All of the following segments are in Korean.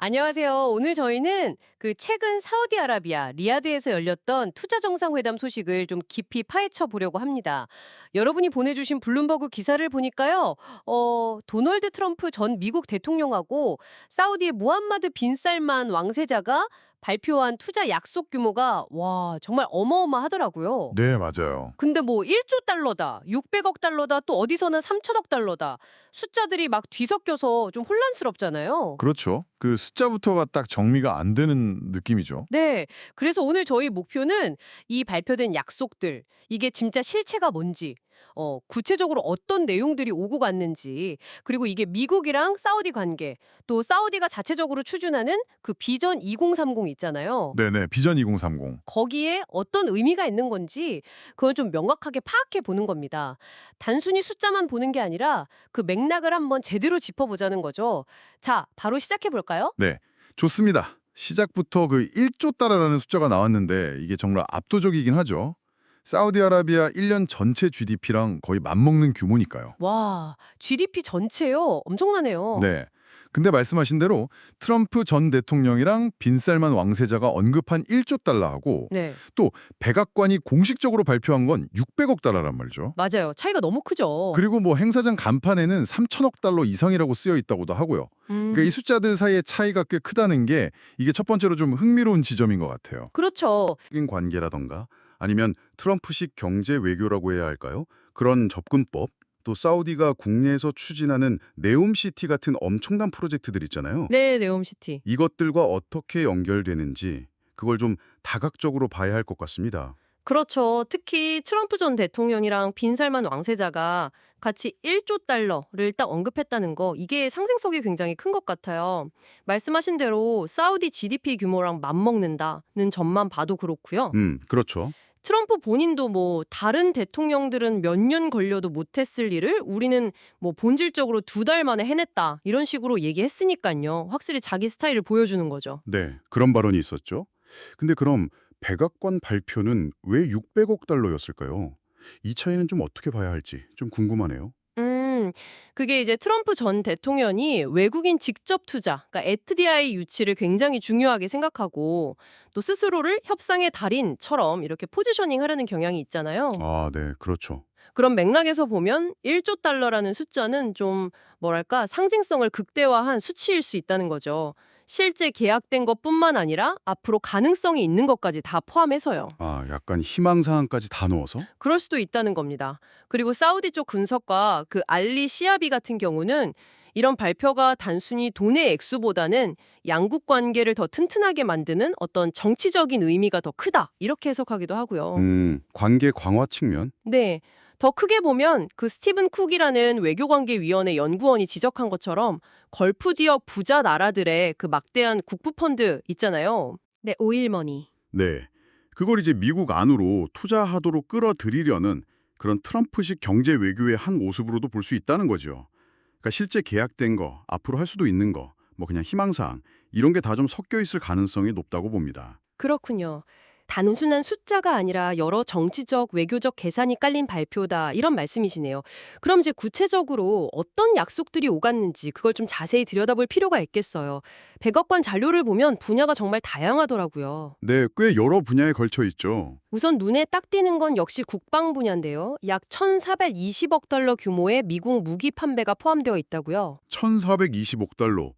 안녕하세요. 오늘 저희는 최근 사우디아라비아 리야드에서 열렸던 투자 정상회담 소식을 좀 깊이 파헤쳐 보려고 합니다. 여러분이 보내주신 블룸버그 기사를 보니까요, 도널드 트럼프 전 미국 대통령하고 사우디의 무함마드 빈 살만 왕세자가 발표한 투자 약속 규모가 와 정말 어마어마하더라고요. 네, 맞아요. 근데 뭐 1조 달러다, 600억 달러다, 또 어디서는 3천억 달러다. 숫자들이 막 뒤섞여서 좀 혼란스럽잖아요. 그렇죠. 그 숫자부터가 딱 정리가 안 되는 느낌이죠. 네. 그래서 오늘 저희 목표는 이 발표된 약속들, 이게 진짜 실체가 뭔지, 구체적으로 어떤 내용들이 오고 갔는지, 그리고 이게 미국이랑 사우디 관계, 또 사우디가 자체적으로 추진하는 그 비전 2030 있잖아요. 네네, 비전 2030. 거기에 어떤 의미가 있는 건지 그걸 좀 명확하게 파악해 보는 겁니다. 단순히 숫자만 보는 게 아니라 그 맥락을 한번 제대로 짚어보자는 거죠. 자, 바로 시작해 볼까요? 네, 좋습니다. 시작부터 그 1조 달러라는 숫자가 나왔는데 이게 정말 압도적이긴 하죠. 사우디아라비아 1년 전체 GDP랑 거의 맞먹는 규모니까요. 와, GDP 전체요? 엄청나네요. 네. 근데 말씀하신 대로 트럼프 전 대통령이랑 빈살만 왕세자가 언급한 1조 달러하고 네, 또 백악관이 공식적으로 발표한 건 600억 달러란 말이죠. 맞아요. 차이가 너무 크죠. 그리고 뭐 행사장 간판에는 3천억 달러 이상이라고 쓰여 있다고도 하고요. 그러니까 이 숫자들 사이의 차이가 꽤 크다는 게 이게 첫 번째로 좀 흥미로운 지점인 것 같아요. 그렇죠. 인 관계라던가 아니면 트럼프식 경제 외교라고 해야 할까요? 그런 접근법, 또 사우디가 국내에서 추진하는 네옴시티 같은 엄청난 프로젝트들 있잖아요. 네, 네옴시티. 이것들과 어떻게 연결되는지 그걸 좀 다각적으로 봐야 할 것 같습니다. 그렇죠. 특히 트럼프 전 대통령이랑 빈살만 왕세자가 같이 1조 달러를 딱 언급했다는 거, 이게 상징성이 굉장히 큰 것 같아요. 말씀하신 대로 사우디 GDP 규모랑 맞먹는다는 점만 봐도 그렇고요. 그렇죠. 트럼프 본인도 뭐 다른 대통령들은 몇 년 걸려도 못했을 일을 우리는 뭐 본질적으로 2달 만에 해냈다. 이런 식으로 얘기했으니까요. 확실히 자기 스타일을 보여주는 거죠. 네, 그런 발언이 있었죠. 근데 그럼 백악관 발표는 왜 600억 달러였을까요? 이 차이는 좀 어떻게 봐야 할지 좀 궁금하네요. 음, 그게 이제 트럼프 전 대통령이 외국인 직접 투자, 그러니까 FDI 유치를 굉장히 중요하게 생각하고 또 스스로를 협상의 달인처럼 이렇게 포지셔닝 하려는 경향이 있잖아요. 아, 네, 그렇죠. 그런 맥락에서 보면 1조 달러라는 숫자는 좀 뭐랄까 상징성을 극대화한 수치일 수 있다는 거죠. 실제 계약된 것뿐만 아니라 앞으로 가능성이 있는 것까지 다 포함해서요. 아, 약간 희망사항까지 다 넣어서? 그럴 수도 있다는 겁니다. 그리고 사우디 쪽 분석가 그 알리 시아비 같은 경우는 이런 발표가 단순히 돈의 액수보다는 양국 관계를 더 튼튼하게 만드는 어떤 정치적인 의미가 더 크다. 이렇게 해석하기도 하고요. 관계 강화 측면? 네. 더 크게 보면 그 스티븐 쿡이라는 외교관계위원회 연구원이 지적한 것처럼 걸프 지역 부자 나라들의 그 막대한 국부 펀드 있잖아요. 네, 오일머니. 네. 그걸 이제 미국 안으로 투자하도록 끌어들이려는 그런 트럼프식 경제 외교의 한 모습으로도 볼 수 있다는 거죠. 그러니까 실제 계약된 거, 앞으로 할 수도 있는 거, 뭐 그냥 희망사항, 이런 게 다 좀 섞여 있을 가능성이 높다고 봅니다. 그렇군요. 단순한 숫자가 아니라 여러 정치적, 외교적 계산이 깔린 발표다 이런 말씀이시네요. 그럼 이제 구체적으로 어떤 약속들이 오갔는지 그걸 좀 자세히 들여다볼 필요가 있겠어요. 백악관 자료를 보면 분야가 정말 다양하더라고요. 네, 꽤 여러 분야에 걸쳐 있죠. 우선 눈에 딱 띄는 건 역시 국방 분야인데요. 약 1,420억 달러 규모의 미국 무기 판매가 포함되어 있다고요. 1,420억 달러.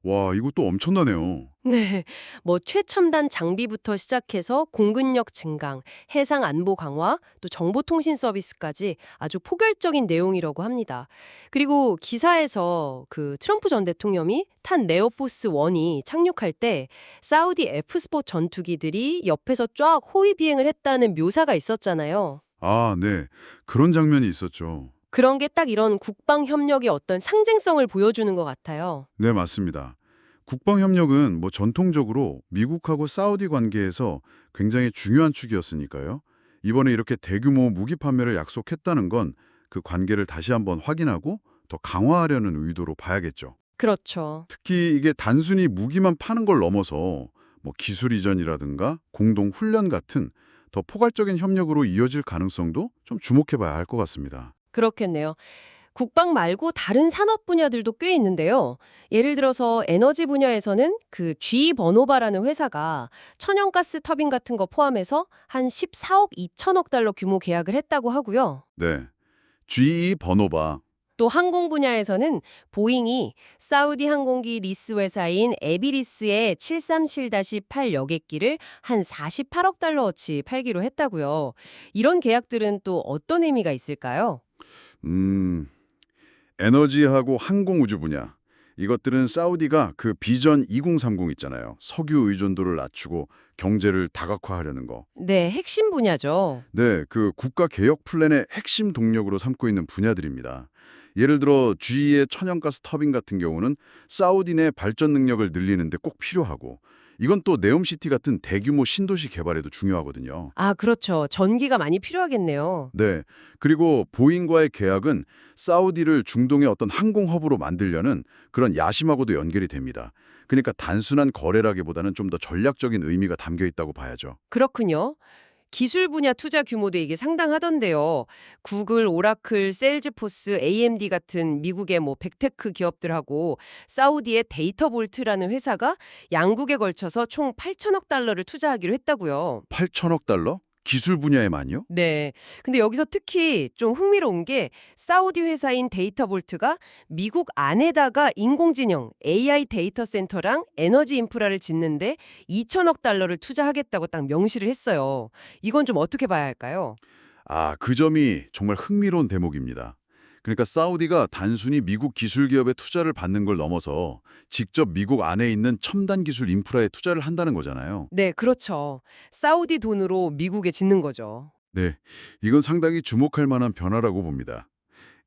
와, 이것도 엄청나네요. 네, 뭐 최첨단 장비부터 시작해서 공군력 증강, 해상 안보 강화, 또 정보통신 서비스까지 아주 포괄적인 내용이라고 합니다. 그리고 기사에서 그 트럼프 전 대통령이 탄 네오포스 1이 착륙할 때 사우디 F스포 전투기들이 옆에서 쫙 호위 비행을 했다는 묘사가 있었잖아요. 아, 네. 그런 장면이 있었죠. 그런 게 딱 이런 국방 협력의 어떤 상징성을 보여주는 것 같아요. 네, 맞습니다. 국방협력은 뭐 전통적으로 미국하고 사우디 관계에서 굉장히 중요한 축이었으니까요. 이번에 이렇게 대규모 무기 판매를 약속했다는 건 그 관계를 다시 한번 확인하고 더 강화하려는 의도로 봐야겠죠. 그렇죠. 특히 이게 단순히 무기만 파는 걸 넘어서 뭐 기술 이전이라든가 공동 훈련 같은 더 포괄적인 협력으로 이어질 가능성도 좀 주목해 봐야 할 것 같습니다. 그렇겠네요. 국방 말고 다른 산업 분야들도 꽤 있는데요. 예를 들어서 에너지 분야에서는 그 GE 버노바라는 회사가 천연가스 터빈 같은 거 포함해서 한 14억 2천억 달러 규모 계약을 했다고 하고요. 네. GE 버노바. 또 항공 분야에서는 보잉이 사우디 항공기 리스 회사인 에비리스의 737-8 여객기를 한 48억 달러어치 팔기로 했다고요. 이런 계약들은 또 어떤 의미가 있을까요? 음, 에너지하고 항공우주 분야. 이것들은 사우디가 그 비전 2030 있잖아요. 석유 의존도를 낮추고 경제를 다각화하려는 거. 네, 핵심 분야죠. 네, 그 국가 개혁 플랜의 핵심 동력으로 삼고 있는 분야들입니다. 예를 들어 GE의 천연가스 터빈 같은 경우는 사우디 내 발전 능력을 늘리는 데 꼭 필요하고 이건 또 네옴시티 같은 대규모 신도시 개발에도 중요하거든요. 아, 그렇죠. 전기가 많이 필요하겠네요. 네. 그리고 보잉과의 계약은 사우디를 중동의 어떤 항공 허브로 만들려는 그런 야심하고도 연결이 됩니다. 그러니까 단순한 거래라기보다는 좀 더 전략적인 의미가 담겨 있다고 봐야죠. 그렇군요. 기술 분야 투자 규모도 이게 상당하던데요. 구글, 오라클, 셀즈포스, AMD 같은 미국의 뭐 빅테크 기업들하고 사우디의 데이터볼트라는 회사가 양국에 걸쳐서 총 8천억 달러를 투자하기로 했다고요. 8천억 달러? 기술 분야에만요? 네. 근데 여기서 특히 좀 흥미로운 게 사우디 회사인 데이터볼트가 미국 안에다가 인공지능, AI 데이터 센터랑 에너지 인프라를 짓는데 2천억 달러를 투자하겠다고 딱 명시를 했어요. 이건 좀 어떻게 봐야 할까요? 아, 그 점이 정말 흥미로운 대목입니다. 그러니까 사우디가 단순히 미국 기술 기업에 투자를 받는 걸 넘어서 직접 미국 안에 있는 첨단 기술 인프라에 투자를 한다는 거잖아요. 네, 그렇죠. 사우디 돈으로 미국에 짓는 거죠. 네, 이건 상당히 주목할 만한 변화라고 봅니다.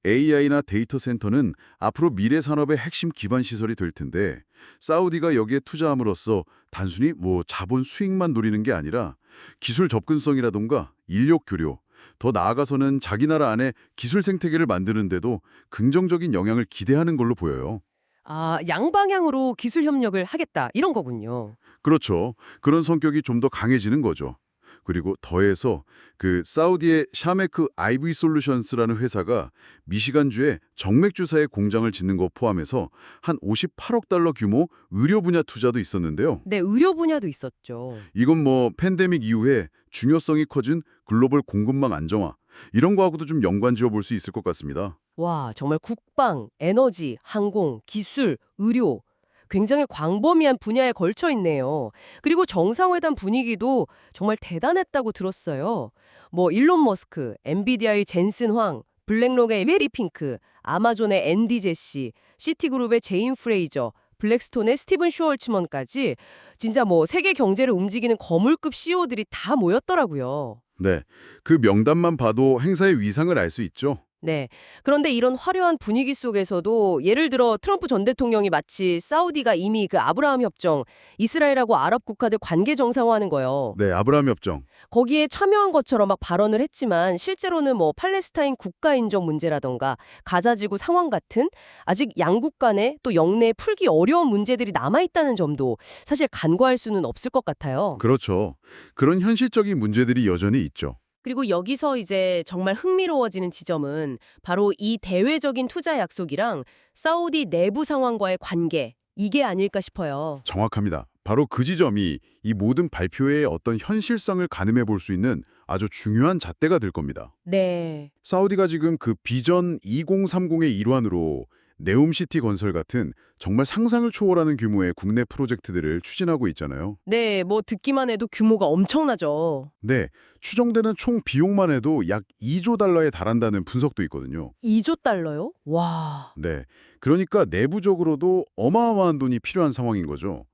AI나 데이터 센터는 앞으로 미래 산업의 핵심 기반 시설이 될 텐데 사우디가 여기에 투자함으로써 단순히 뭐 자본 수익만 노리는 게 아니라 기술 접근성이라던가 인력 교류, 더 나아가서는 자기 나라 안에 기술 생태계를 만드는 데도 긍정적인 영향을 기대하는 걸로 보여요. 아, 양방향으로 기술 협력을 하겠다. 이런 거군요. 그렇죠. 그런 성격이 좀 더 강해지는 거죠. 그리고 더해서 그 사우디의 샤메크 IV 솔루션스라는 회사가 미시간주에 정맥주사의 공장을 짓는 거 포함해서 한 58억 달러 규모 의료 분야 투자도 있었는데요. 네, 의료 분야도 있었죠. 이건 뭐 팬데믹 이후에 중요성이 커진 글로벌 공급망 안정화 이런 거하고도 좀 연관 지어 볼 수 있을 것 같습니다. 와, 정말 국방, 에너지, 항공, 기술, 의료 굉장히 광범위한 분야에 걸쳐 있네요. 그리고 정상회담 분위기도 정말 대단했다고 들었어요. 뭐 일론 머스크, 엔비디아의 젠슨 황, 블랙록의 메리 핑크, 아마존의 앤디 제시, 시티그룹의 제인 프레이저, 블랙스톤의 스티븐 슈월츠먼까지 진짜 뭐 세계 경제를 움직이는 거물급 CEO들이 다 모였더라고요. 네, 그 명단만 봐도 행사의 위상을 알 수 있죠. 네. 그런데 이런 화려한 분위기 속에서도 예를 들어 트럼프 전 대통령이 마치 사우디가 이미 그 아브라함 협정, 이스라엘하고 아랍 국가들 관계 정상화하는 거요. 네, 아브라함 협정. 거기에 참여한 것처럼 막 발언을 했지만 실제로는 뭐 팔레스타인 국가 인정 문제라던가 가자지구 상황 같은 아직 양국 간에 또 영내에 풀기 어려운 문제들이 남아있다는 점도 사실 간과할 수는 없을 것 같아요. 그렇죠. 그런 현실적인 문제들이 여전히 있죠. 그리고 여기서 이제 정말 흥미로워지는 지점은 바로 이 대외적인 투자 약속이랑 사우디 내부 상황과의 관계, 이게 아닐까 싶어요. 정확합니다. 바로 그 지점이 이 모든 발표의 어떤 현실성을 가늠해 볼 수 있는 아주 중요한 잣대가 될 겁니다. 네. 사우디가 지금 그 비전 2030의 일환으로 네옴시티 건설 같은 정말 상상을 초월하는 규모의 국내 프로젝트들을 추진하고 있잖아요. 네, 뭐 듣기만 해도 규모가 엄청나죠. 네, 추정되는 총 비용만 해도 약 2조 달러에 달한다는 분석도 있거든요. 2조 달러요? 와. 네, 그러니까 내부적으로도 어마어마한 돈이 필요한 상황인 거죠.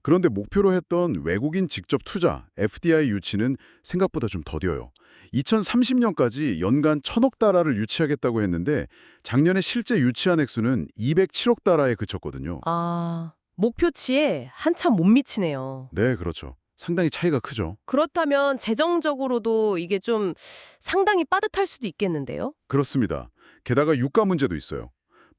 그런데 목표로 했던 외국인 직접 투자, FDI 유치는 생각보다 좀 더뎌요. 2030년까지 연간 1,000억 달러를 유치하겠다고 했는데 작년에 실제 유치한 액수는 207억 달러에 그쳤거든요. 아, 목표치에 한참 못 미치네요. 네, 그렇죠. 상당히 차이가 크죠. 그렇다면 재정적으로도 이게 좀 상당히 빠듯할 수도 있겠는데요? 그렇습니다. 게다가 유가 문제도 있어요.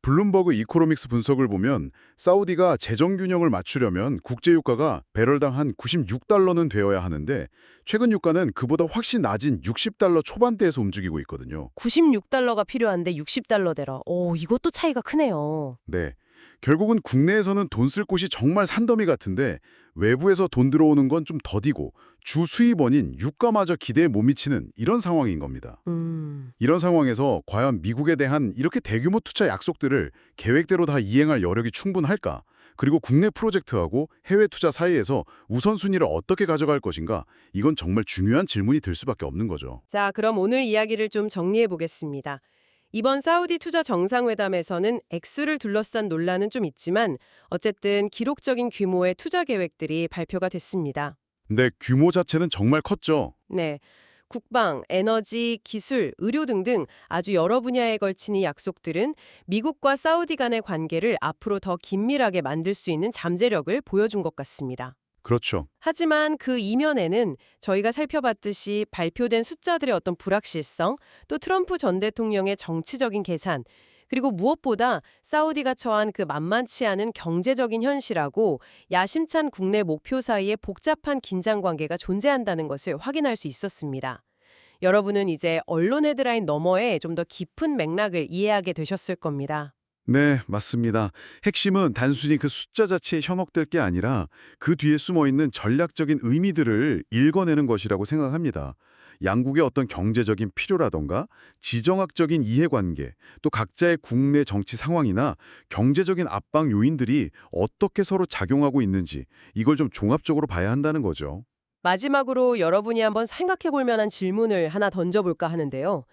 블룸버그 이코노믹스 분석을 보면 사우디가 재정 균형을 맞추려면 국제 유가가 배럴당 한 96달러는 되어야 하는데 최근 유가는 그보다 훨씬 낮은 60달러 초반대에서 움직이고 있거든요. 96달러가 필요한데 60달러대로. 오, 이것도 차이가 크네요. 네. 결국은 국내에서는 돈 쓸 곳이 정말 산더미 같은데 외부에서 돈 들어오는 건 좀 더디고 주 수입원인 유가마저 기대에 못 미치는 이런 상황인 겁니다. 이런 상황에서 과연 미국에 대한 이렇게 대규모 투자 약속들을 계획대로 다 이행할 여력이 충분할까? 그리고 국내 프로젝트하고 해외 투자 사이에서 우선순위를 어떻게 가져갈 것인가? 이건 정말 중요한 질문이 될 수밖에 없는 거죠. 자, 그럼 오늘 이야기를 좀 정리해 보겠습니다. 이번 사우디 투자 정상회담에서는 액수를 둘러싼 논란은 좀 있지만 어쨌든 기록적인 규모의 투자 계획들이 발표가 됐습니다. 근데 규모 자체는 정말 컸죠. 네. 국방, 에너지, 기술, 의료 등등 아주 여러 분야에 걸친 이 약속들은 미국과 사우디 간의 관계를 앞으로 더 긴밀하게 만들 수 있는 잠재력을 보여준 것 같습니다. 그렇죠. 하지만 그 이면에는 저희가 살펴봤듯이 발표된 숫자들의 어떤 불확실성, 또 트럼프 전 대통령의 정치적인 계산, 그리고 무엇보다 사우디가 처한 그 만만치 않은 경제적인 현실하고 야심찬 국내 목표 사이에 복잡한 긴장 관계가 존재한다는 것을 확인할 수 있었습니다. 여러분은 이제 언론 헤드라인 너머에 좀 더 깊은 맥락을 이해하게 되셨을 겁니다. 네, 맞습니다. 핵심은 단순히 그 숫자 자체에 현혹될 게 아니라 그 뒤에 숨어있는 전략적인 의미들을 읽어내는 것이라고 생각합니다. 양국의 어떤 경제적인 필요라던가 지정학적인 이해관계, 또 각자의 국내 정치 상황이나 경제적인 압박 요인들이 어떻게 서로 작용하고 있는지 이걸 좀 종합적으로 봐야 한다는 거죠. 마지막으로 여러분이 한번 생각해 볼 만한 질문을 하나 던져볼까 하는데요.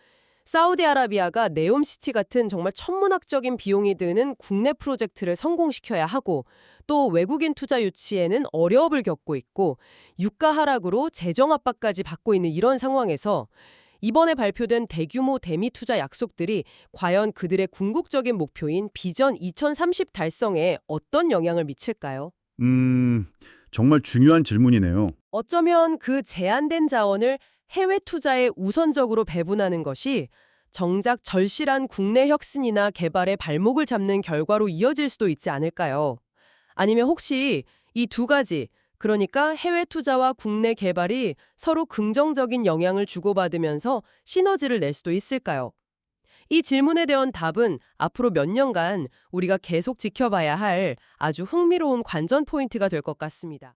사우디아라비아가 네옴시티 같은 정말 천문학적인 비용이 드는 국내 프로젝트를 성공시켜야 하고 또 외국인 투자 유치에는 어려움을 겪고 있고 유가 하락으로 재정 압박까지 받고 있는 이런 상황에서 이번에 발표된 대규모 대미 투자 약속들이 과연 그들의 궁극적인 목표인 비전 2030 달성에 어떤 영향을 미칠까요? 정말 중요한 질문이네요. 어쩌면 그 제한된 자원을 해외 투자에 우선적으로 배분하는 것이 정작 절실한 국내 혁신이나 개발의 발목을 잡는 결과로 이어질 수도 있지 않을까요? 아니면 혹시 이 두 가지, 그러니까 해외 투자와 국내 개발이 서로 긍정적인 영향을 주고받으면서 시너지를 낼 수도 있을까요? 이 질문에 대한 답은 앞으로 몇 년간 우리가 계속 지켜봐야 할 아주 흥미로운 관전 포인트가 될 것 같습니다.